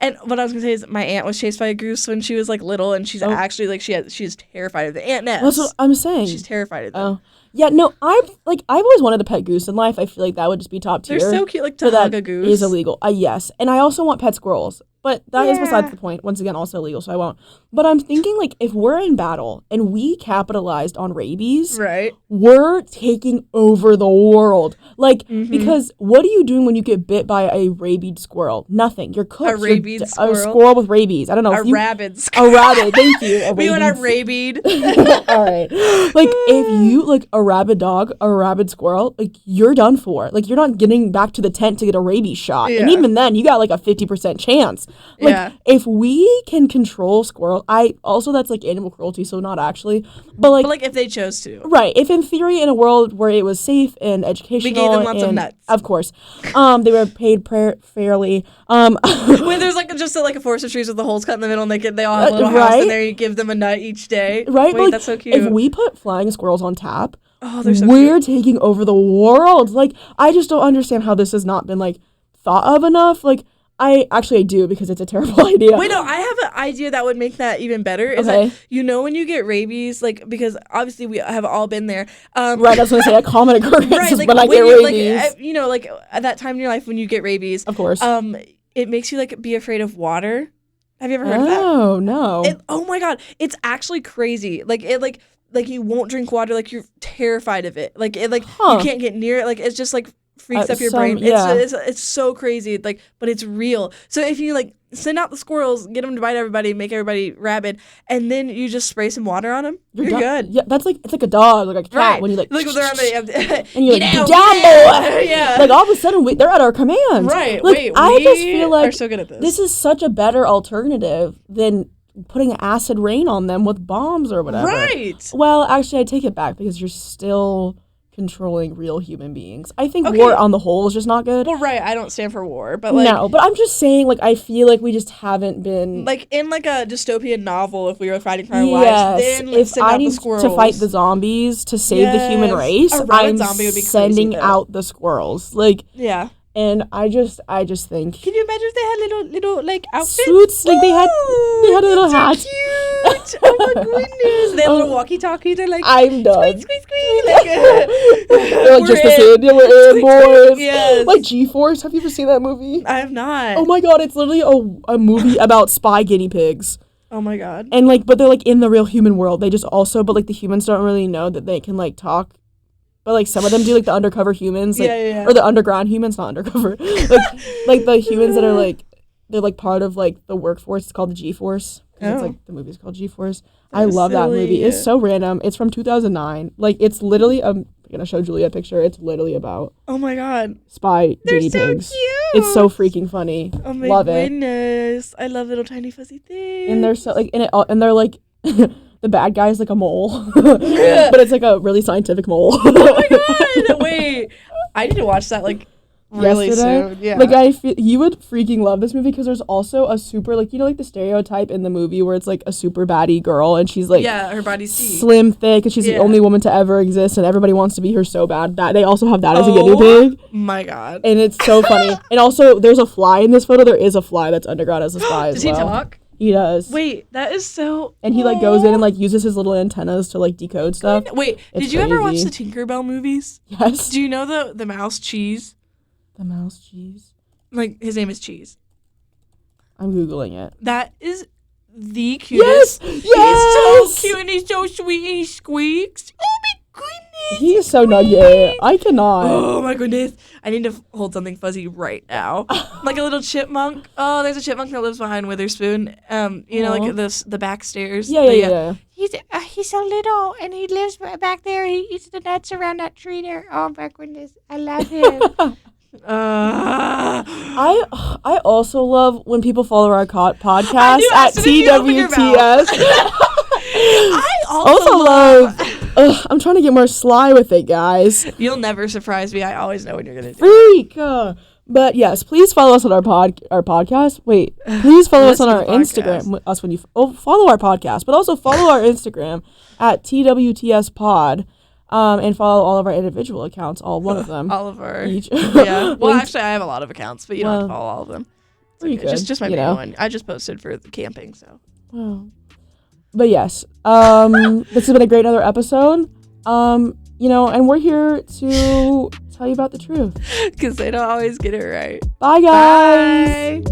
And what I was gonna say is my aunt was chased by a goose when she was like little, and she's actually like she's terrified of the ant nest. That's what I'm saying. She's terrified of them. Oh. Yeah, no, I've always wanted a pet goose in life. I feel like that would just be top tier. They're so cute, like to hug a goose. Is illegal. Yes. And I also want pet squirrels. But that is besides the point. Once again, also illegal, so I won't. But I'm thinking, like, if we're in battle and we capitalized on rabies, right, we're taking over the world. Like, because what are you doing when you get bit by a rabid squirrel? Nothing. You're cooked. A rabid squirrel? A squirrel with rabies. I don't know. Rabid squirrel. A rabbit. Thank you. We want our rabid. All right. Like, if you, like, a rabid dog, a rabid squirrel, like, you're done for. Like, you're not getting back to the tent to get a rabies shot. Yeah. And even then, you got, like, a 50% chance. Like, if we can control squirrels, that's like animal cruelty, so not actually, but like if they chose to, right? If in theory, in a world where it was safe and educational, we gave them lots of nuts, of course, they were paid fairly. When there's like just a forest of trees with the holes cut in the middle, and they all have a little house in there. You give them a nut each day, right? Wait, that's so cute. If we put flying squirrels on tap, we're taking over the world. Like, I just don't understand how this has not been like thought of enough. Like, I do because it's a terrible idea. Wait, no, I have an idea that would make that even better. Is that, when you get rabies, like, because obviously we have all been there. Right, I was going to say a common occurrence right, when I get rabies. Like at that time in your life when you get rabies. Of course. It makes you like be afraid of water. Have you ever heard of that? Oh, no. Oh my God. It's actually crazy. Like you won't drink water, like you're terrified of it. Like you can't get near it. Like it's just like freaks up your brain. It's so crazy. Like, but it's real. So if you like send out the squirrels, get them to bite everybody, make everybody rabid, and then you just spray some water on them, you're good. Yeah, it's like a dog, like a cat. Right. When you like they're on the and you're like, down, boy. Yeah. Like all of a sudden they're at our command. Right. Like, Wait, I just feel like are so good at this. This is such a better alternative than putting acid rain on them with bombs or whatever. Right. Well, actually, I take it back because you're still controlling real human beings. I think war on the whole is just not good. Well, right. I don't stand for war, but like no. But I'm just saying, like, I feel like we just haven't been like in like a dystopian novel. If we were fighting for our lives, then let's send out the squirrels to fight the zombies to save the human race. I'm zombie would be sending crazy, out the squirrels. Like yeah. And I just think. Can you imagine if they had little like outfits? Suits, like they had a little hat. So cute. Oh my goodness. They have little walkie-talkies. They're like, I'm done. Squeak. Like, they're like, just the same. They were in, boys. Yes. Like G-Force. Have you ever seen that movie? I have not. Oh my God, it's literally a movie about spy guinea pigs. Oh my God. And like, but they're like in the real human world. They just also, but like the humans don't really know that they can like talk. But, like, some of them do, like, the undercover humans. Like, or the underground humans, not undercover. like, the humans that are, like, they're, like, part of, like, the workforce. It's called the G-Force. It's, like, the movie's called G-Force. I love that movie. It's so random. It's from 2009. Like, it's literally gonna show Julia a picture. It's literally about Oh my god. spy They're guinea so pigs. cute. It's so freaking funny. Oh my Love it. goodness. I love little tiny fuzzy things. And they're so like and they're like the bad guy is like a mole, but it's like a really scientific mole. Oh my god. Wait. I need to watch that like really Yesterday? soon. Yeah. Like you would freaking love this movie because there's also a super like like the stereotype in the movie where it's like a super baddie girl and she's like her body's tea. slim, thick, and she's the only woman to ever exist, and everybody wants to be her so bad. That they also have that as a guinea pig. My god. And it's so funny. And also, there's a fly in this photo. There is a fly that's underground as a spy as Does well. he talk? He does. Wait, that is so. And he like goes in and like uses his little antennas to like decode stuff. Wait, It's did you ever watch crazy. the Tinkerbell movies? Yes. Do you know the mouse Cheese? The mouse cheese. Like his name is Cheese. I'm googling it. That is the cutest. Yes. He's Yes. so cute and he's so sweet and he squeaks. Oh my goodness. He is so nugget. I cannot. Oh my goodness. I need to hold something fuzzy right now. Like a little chipmunk. Oh, there's a chipmunk that lives behind Witherspoon. You know, like the back stairs. Yeah. He's so little and he lives back there. He eats the nuts around that tree there. Oh my goodness. I love him. I also love when people follow our podcast do, at as soon as you open your TWTS. I also love. I'm trying to get more sly with it, guys. You'll never surprise me. I always know when you're gonna do Freak. But yes, please follow us on our podcast. Wait, please follow us on our Instagram. Us when you follow our podcast, but also follow our Instagram at TWTS Pod. And follow all of our individual accounts, all one of them. All of our each. Yeah. Well, actually, I have a lot of accounts, but you don't have to follow all of them. Pretty good. Just my main one. I just posted for the camping, so. Wow. But yes, this has been a great other episode. And we're here to tell you about the truth. Because they don't always get it right. Bye, guys. Bye.